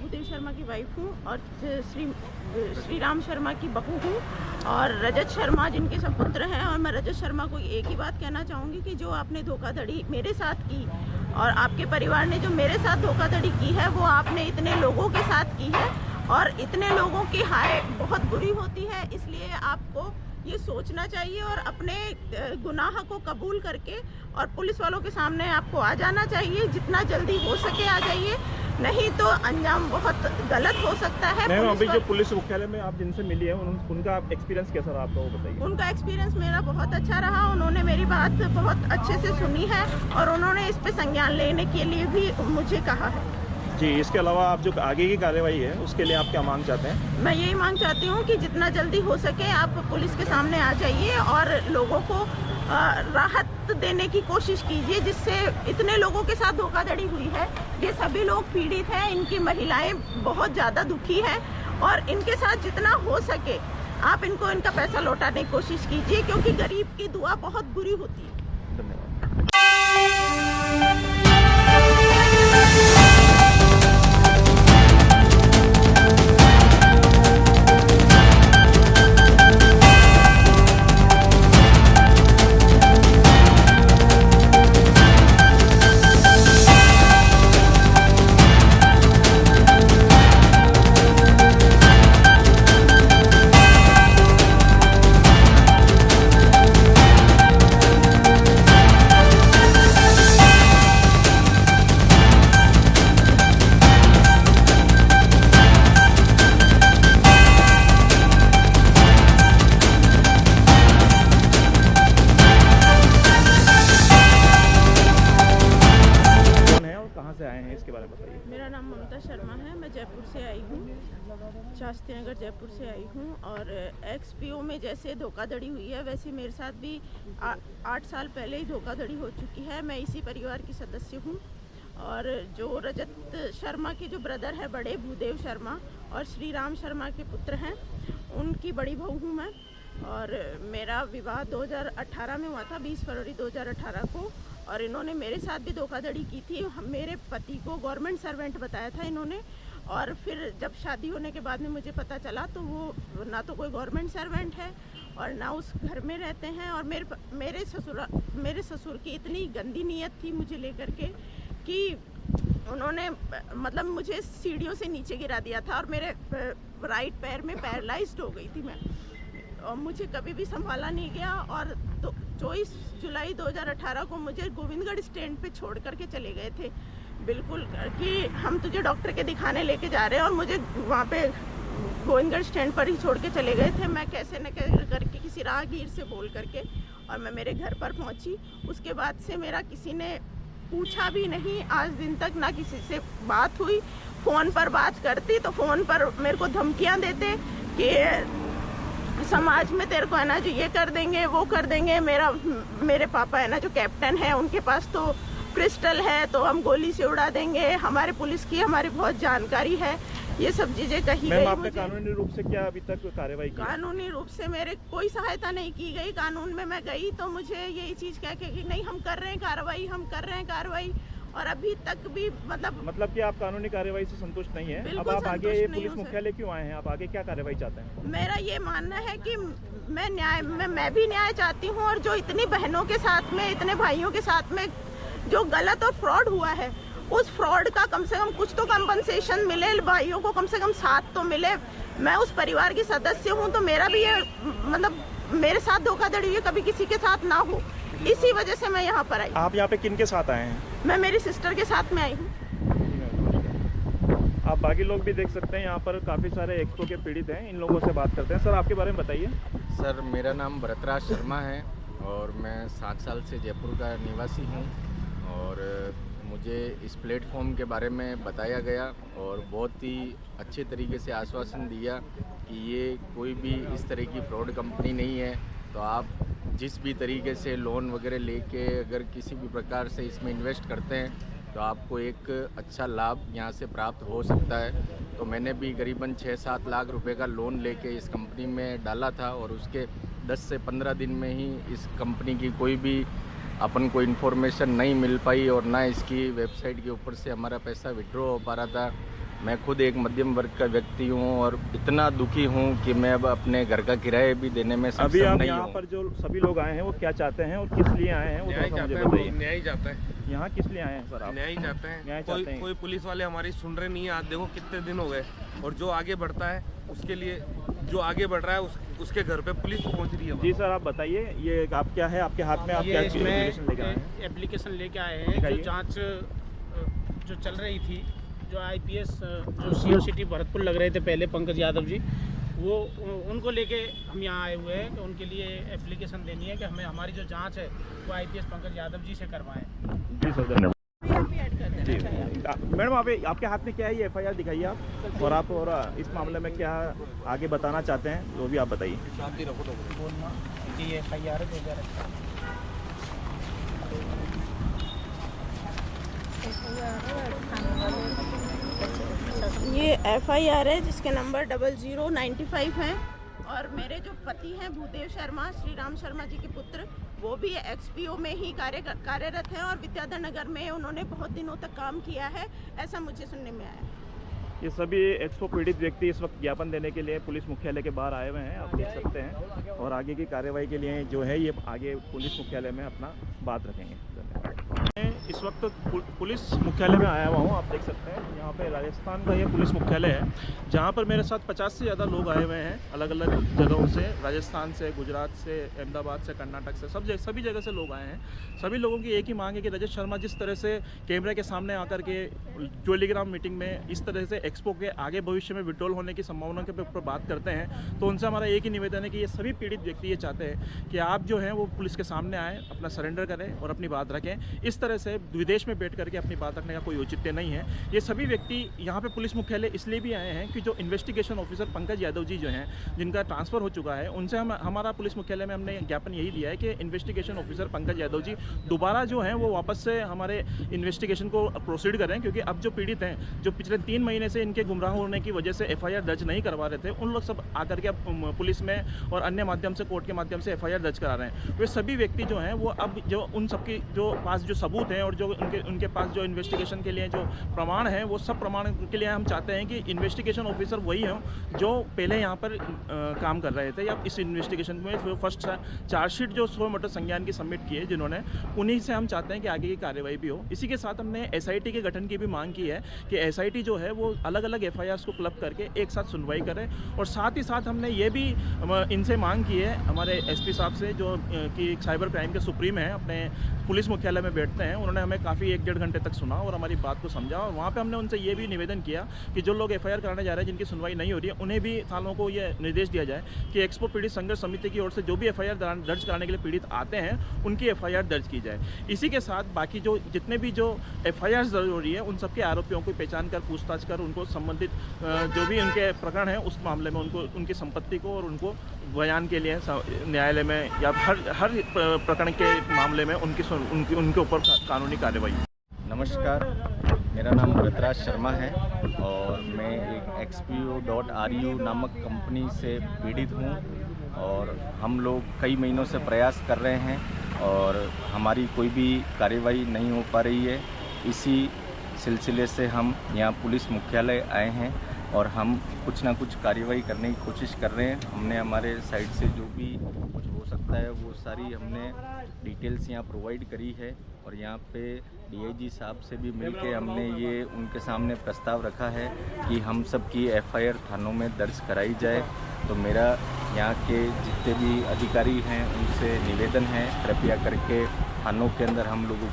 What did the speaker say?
भूदेव शर्मा की वाइफ हूँ और श्री राम शर्मा की बहू हूँ और रजत शर्मा जिनके सुपुत्र हैं। और मैं रजत शर्मा को एक ही बात कहना चाहूँगी कि जो आपने धोखाधड़ी मेरे साथ की और आपके परिवार ने जो मेरे साथ धोखाधड़ी की है वो आपने इतने लोगों के साथ की है और इतने लोगों की हाय बहुत बुरी होती है। इसलिए आपको ये सोचना चाहिए और अपने गुनाह को कबूल करके और पुलिस वालों के सामने आपको आ जाना चाहिए। जितना जल्दी हो सके आ जाइए, नहीं तो अंजाम बहुत गलत हो सकता है। मैम अभी जो पुलिस मुख्यालय में आप जिनसे मिली है उनका एक्सपीरियंस कैसा रहा आपका, वो बताइए। उनका एक्सपीरियंस मेरा बहुत अच्छा रहा। उन्होंने मेरी बात बहुत अच्छे से सुनी है और उन्होंने इस पे संज्ञान लेने के लिए भी मुझे कहा है। जी, इसके अलावा आप जो आगे की कार्रवाई है उसके लिए आप क्या मांग चाहते हैं? मैं यही मांग चाहती हूँ कि जितना जल्दी हो सके आप पुलिस के सामने आ जाइए और लोगों को राहत देने की कोशिश कीजिए, जिससे इतने लोगों के साथ धोखाधड़ी हुई है। ये सभी लोग पीड़ित हैं, इनकी महिलाएं बहुत ज़्यादा दुखी हैं और इनके साथ जितना हो सके आप इनको इनका पैसा लौटाने की कोशिश कीजिए, क्योंकि गरीब की दुआ बहुत बुरी होती है। धन्यवाद। इसके बारे में बताइए। मेरा नाम ममता शर्मा है, मैं जयपुर से आई हूँ, शास्त्री नगर जयपुर से आई हूँ। और एक्सपीओ में जैसे धोखाधड़ी हुई है वैसे मेरे साथ भी 8 साल पहले ही धोखाधड़ी हो चुकी है। मैं इसी परिवार की सदस्य हूँ और जो रजत शर्मा के जो ब्रदर है बड़े भूदेव शर्मा और श्री राम शर्मा के पुत्र हैं, उनकी बड़ी बहू हूँ मैं। और मेरा विवाह 2018 में हुआ था, 20 फरवरी 2018 को। और इन्होंने मेरे साथ भी धोखाधड़ी की थी। मेरे पति को गवर्नमेंट सर्वेंट बताया था इन्होंने, और फिर जब शादी होने के बाद में मुझे पता चला तो वो ना तो कोई गवर्नमेंट सर्वेंट है और ना उस घर में रहते हैं। और मेरे ससुर की इतनी गंदी नीयत थी मुझे लेकर के कि उन्होंने मतलब मुझे सीढ़ियों से नीचे गिरा दिया था और मेरे राइट पैर में पैरालाइज्ड हो गई थी मैं, और मुझे कभी भी संभाला नहीं गया। और 24 जुलाई 2018 को मुझे गोविंदगढ़ स्टैंड पे छोड़ करके चले गए थे, बिल्कुल कि हम तुझे डॉक्टर के दिखाने लेके जा रहे हैं, और मुझे वहाँ पे गोविंदगढ़ स्टैंड पर ही छोड़ के चले गए थे। मैं कैसे न करके किसी राहगीर से बोल करके और मैं मेरे घर पर पहुँची। उसके बाद से मेरा किसी ने पूछा भी नहीं, आज दिन तक ना किसी से बात हुई। फ़ोन पर बात करती तो फ़ोन पर मेरे को धमकियाँ देते कि समाज में तेरे को है ना जो ये कर देंगे वो कर देंगे। मेरे पापा है ना जो कैप्टन है, उनके पास तो पिस्टल है तो हम गोली से उड़ा देंगे, हमारे पुलिस की हमारी बहुत जानकारी है, ये सब चीजें कही गई। आपने कानूनी रूप से क्या अभी तक कार्रवाई की? कानूनी रूप से मेरे कोई सहायता नहीं की गई। कानून में मैं गई तो मुझे यही चीज कह के कि नहीं हम कर रहे हैं कार्रवाई, हम कर रहे हैं कार्रवाई, और अभी तक भी मतलब कि आप कानूनी कार्रवाई से संतुष्ट नहीं है। अब आप आगे पुलिस मुख्यालय क्यों आए हैं? आप आगे क्या कार्रवाई चाहते हैं? मेरा ये मानना है कि मैं भी न्याय चाहती हूँ, और जो इतनी बहनों के साथ में, इतने भाइयों के साथ में जो गलत और फ्रॉड हुआ है, उस फ्रॉड का कम से कम कुछ तो कंपनसेशन मिले, भाइयों को कम से कम साथ तो मिले। मैं उस परिवार की सदस्य हूँ तो मेरा भी ये मतलब मेरे साथ धोखाधड़ी हुई कभी किसी के साथ ना हो, इसी वजह से मैं यहाँ पर आई। आप यहाँ पे किन के साथ आए हैं? मैं मेरी सिस्टर के साथ में आई हूँ। आप बाकी लोग भी देख सकते हैं, यहाँ पर काफ़ी सारे एक्सपो के पीड़ित हैं, इन लोगों से बात करते हैं। सर आपके बारे में बताइए। सर मेरा नाम भरतराज शर्मा है और मैं 7 साल से जयपुर का निवासी हूँ, और मुझे इस प्लेटफॉर्म के बारे में बताया गया और बहुत ही अच्छे तरीके से आश्वासन दिया कि ये कोई भी इस तरह की फ्रॉड कंपनी नहीं है। तो आप जिस भी तरीके से लोन वगैरह लेके अगर किसी भी प्रकार से इसमें इन्वेस्ट करते हैं तो आपको एक अच्छा लाभ यहाँ से प्राप्त हो सकता है। तो मैंने भी करीबन 6-7 लाख रुपए का लोन लेके इस कंपनी में डाला था, और उसके 10 से 15 दिन में ही इस कंपनी की कोई भी अपन को इन्फॉर्मेशन नहीं मिल पाई और ना इसकी वेबसाइट के ऊपर से हमारा पैसा विड्रॉ हो पा रहा था। मैं खुद एक मध्यम वर्ग का व्यक्ति हूँ और इतना दुखी हूँ कि मैं अब अपने घर का किराया भी देने में अभी सक्षम आप नहीं यहाँ हूँ। पर जो सभी लोग आए हैं वो क्या चाहते हैं और किस लिए आए हैं वो थोड़ा सा मुझे बताइए। न्याय चाहते हैं, यहाँ किस लिए आए हैं सर आप? न्याय चाहते हैं। न्याय चाहते हैं। कोई पुलिस वाले हमारी सुन रहे नहीं है। आज देखो कितने दिन हो गए, और जो आगे बढ़ता है उसके लिए, जो आगे बढ़ रहा है उसके घर पे पुलिस पहुंच रही है। जी सर, आप बताइए ये आप क्या है आपके हाथ में, आप क्या एप्लीकेशन लेके आए हैं? एप्लीकेशन लेके आए हैं जो जांच जो चल रही थी, जो आईपीएस जो सीएम सिटी भरतपुर लग रहे थे पहले पंकज यादव जी, वो उनको लेके हम यहाँ आए हुए हैं कि उनके लिए एप्लीकेशन देनी है कि हमें हमारी जो जांच है वो आईपीएस पंकज यादव जी से करवाएं। जी सर, धन्यवाद। जी मैडम, आपके हाथ में क्या है ये एफआईआर दिखाइए आप, और आप और इस मामले में क्या आगे बताना चाहते हैं वो भी आप बताइए। ये एफआईआर है 2018। ये एफआईआर है जिसके नंबर 0095 है, और मेरे जो पति हैं भूदेव शर्मा, श्री राम शर्मा जी के पुत्र, वो भी एक्सपीओ में ही कार्यरत हैं और विद्याधर नगर में उन्होंने बहुत दिनों तक काम किया है, ऐसा मुझे सुनने में आया। ये सभी एक्सपो पीड़ित व्यक्ति इस वक्त ज्ञापन देने के लिए पुलिस मुख्यालय के बाहर आए हुए हैं, आप देख सकते हैं, और आगे की कार्रवाई के लिए जो है ये आगे पुलिस मुख्यालय में अपना बात रखेंगे। मैं इस वक्त पुलिस मुख्यालय में आया हुआ हूँ, आप देख सकते हैं यहाँ पे राजस्थान का ये पुलिस मुख्यालय है, जहाँ पर मेरे साथ 50 से ज़्यादा लोग आए हुए हैं अलग अलग जगहों से, राजस्थान से, गुजरात से, अहमदाबाद से, कर्नाटक से, सभी जगह से लोग आए हैं। सभी लोगों की एक ही मांग है कि रजत शर्मा जिस तरह से कैमरे के सामने आकर के टेलीग्राम मीटिंग में इस तरह से एक्सपो के आगे भविष्य में विड्रॉल होने की संभावना के ऊपर बात करते हैं, तो उनसे हमारा एक ही निवेदन है कि ये सभी पीड़ित व्यक्ति ये चाहते हैं कि आप जो हैं वो पुलिस के सामने आएँ, अपना सरेंडर करें और अपनी बात रखें। इस तरह से विदेश में बैठ करके अपनी बात रखने का कोई औचित्य नहीं है। ये सभी व्यक्ति यहाँ पे पुलिस मुख्यालय इसलिए भी आए हैं कि जो इन्वेस्टिगेशन ऑफिसर पंकज यादव जी जो हैं, जिनका ट्रांसफ़र हो चुका है, उनसे हमारा पुलिस मुख्यालय में हमने ज्ञापन यही दिया है कि इन्वेस्टिगेशन ऑफिसर पंकज यादव जी दोबारा जो हैं वो वापस से हमारे इन्वेस्टिगेशन को प्रोसीड करें, क्योंकि अब जो पीड़ित हैं, जो पिछले 3 महीने से इनके गुमराह होने की वजह से एफआईआर दर्ज नहीं करवा रहे थे, उन लोग सब आकर के अब पुलिस में और अन्य माध्यम से, कोर्ट के माध्यम से एफआईआर दर्ज करा रहे हैं। वे सभी व्यक्ति जो हैं वो अब जो उन सबकी जो पास जो सबूत हैं और जो उनके पास जो इन्वेस्टिगेशन के लिए जो प्रमाण है, वो सब प्रमाण के लिए हम चाहते हैं कि इन्वेस्टिगेशन ऑफिसर वही हों जो पहले यहाँ पर काम कर रहे थे, या इस इन्वेस्टिगेशन में जो फर्स्ट चार्जशीट जो 100 मीटर संज्ञान की सबमिट की है जिन्होंने, उन्हीं से हम चाहते हैं कि आगे की कार्रवाई भी हो। इसी के साथ हमने एसआईटी के गठन की भी मांग की है कि एसआईटी जो है वो अलग अलग एफआईआर्स को क्लब करके एक साथ सुनवाई करे, और साथ ही साथ हमने ये भी इनसे मांग की है हमारे एसपी साहब से, जो कि साइबर क्राइम के सुप्रीम हैं, अपने पुलिस मुख्यालय में बैठते हैं, उन्होंने हमें काफ़ी 1-1.5 घंटे तक सुना और हमारी बात को समझा, और वहाँ पे हमने उनसे ये भी निवेदन किया कि जो लोग एफआईआर कराने जा रहे हैं, जिनकी सुनवाई नहीं हो रही है, उन्हें भी थानों को ये निर्देश दिया जाए कि एक्सपो पीड़ित संघर्ष समिति की ओर से जो भी एफआईआर दर्ज कराने के लिए पीड़ित आते हैं, उनकी एफआईआर दर्ज की जाए। इसी के साथ बाकी जो जितने भी जो एफआईआर दर्ज हो रही है, उन सबके आरोपियों को पहचान कर, पूछताछ कर, उनको संबंधित जो भी उनके प्रकरण है उस मामले में उनको उनकी संपत्ति को और उनको बयान के लिए न्यायालय में या हर प्रकरण के मामले में उनके ऊपर कानूनी कार्रवाई। नमस्कार, मेरा नाम भरतराज शर्मा है और मैं एक xpo.ru नामक कंपनी से पीड़ित हूँ, और हम लोग कई महीनों से प्रयास कर रहे हैं और हमारी कोई भी कार्रवाई नहीं हो पा रही है। इसी सिलसिले से हम यहाँ पुलिस मुख्यालय आए हैं और हम कुछ ना कुछ कार्रवाई करने की कोशिश कर रहे हैं। हमने हमारे साइड से जो भी कुछ हो सकता है वो सारी हमने डिटेल्स यहाँ प्रोवाइड करी है, और यहाँ पे डीआईजी साहब से भी मिलके हमने ये उनके सामने प्रस्ताव रखा है कि हम सब की एफआईआर थानों में दर्ज कराई जाए। तो मेरा यहाँ के जितने भी अधिकारी हैं उनसे निवेदन है, कृपया करके थानों के अंदर हम लोगों